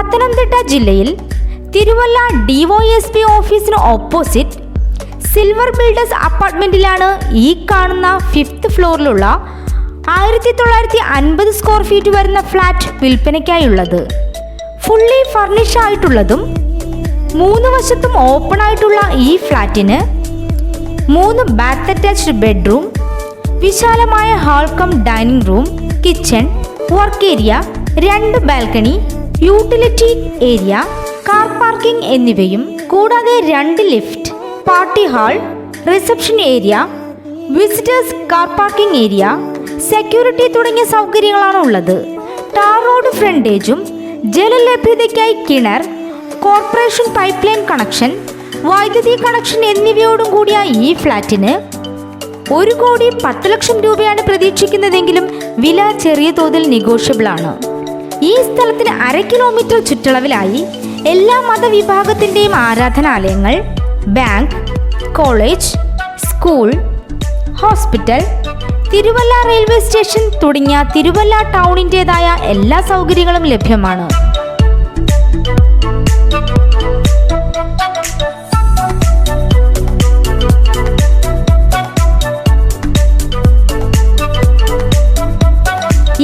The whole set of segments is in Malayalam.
പത്തനംതിട്ട ജില്ലയിൽ തിരുവല്ല DYSP ഓഫീസിന് ഓപ്പോസിറ്റ് സിൽവർ ബിൽഡേഴ്സ് അപ്പാർട്ട്മെന്റിലാണ് ഈ കാണുന്ന 5th ഫ്ലോറിലുള്ള 1950 സ്ക്വയർ ഫീറ്റ് വരുന്ന ഫ്ലാറ്റ് വിൽപ്പനയ്ക്കായുള്ളത്. ഫുള്ളി ഫർണിഷ് ആയിട്ടുള്ളതും 3 വശത്തും ഓപ്പൺ ആയിട്ടുള്ള ഈ ഫ്ലാറ്റിന് 3 ബാത്ത് അറ്റാച്ച്ഡ് ബെഡ്റൂം, വിശാലമായ hall come dining room, kitchen, work area, 2 balcony, utility area, car parking എന്നിവയും കൂടാതെ 2 lift, party hall, reception area, visitors car parking area, security തുടങ്ങിയ സൗകര്യങ്ങളാണ് ഉള്ളത്. ടാർ റോഡ് ഫ്രണ്ടേജും ജലലഭ്യതയ്ക്കായി കിണർ, കോർപ്പറേഷൻ പൈപ്പ് ലൈൻ കണക്ഷൻ, വൈദ്യുതി കണക്ഷൻ എന്നിവയോടും കൂടിയ ഈ ഫ്ലാറ്റിന് 1,10,00,000 രൂപയാണ് പ്രതീക്ഷിക്കുന്നതെങ്കിലും വില ചെറിയ തോതിൽ നെഗോഷ്യബിൾ ആണ്. ഈ സ്ഥലത്തിന് 1/2 കിലോമീറ്റർ ചുറ്റളവിലായി എല്ലാ മതവിഭാഗത്തിൻ്റെയും ആരാധനാലയങ്ങൾ, bank, college, school, hospital, Thiruvalla railway station തുടങ്ങിയ തിരുവല്ല ടൗണിൻ്റെതായ എല്ലാ സൗകര്യങ്ങളും ലഭ്യമാണ്.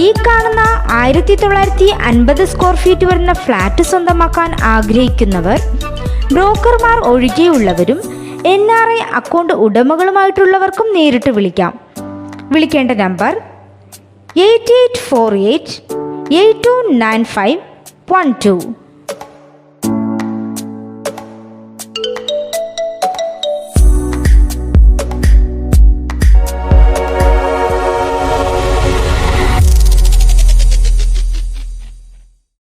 ഈ കാണുന്ന 1950 സ്ക്വയർ ഫീറ്റ് വരുന്ന ഫ്ലാറ്റ് സ്വന്തമാക്കാൻ ആഗ്രഹിക്കുന്നവർ ബ്രോക്കർമാർ ഒഴികെയുള്ളവരും NRI അക്കൗണ്ട് ഉടമകളുമായിട്ടുള്ളവർക്കും നേരിട്ട് വിളിക്കാം. വിളിക്കേണ്ട നമ്പർ 8848 829512.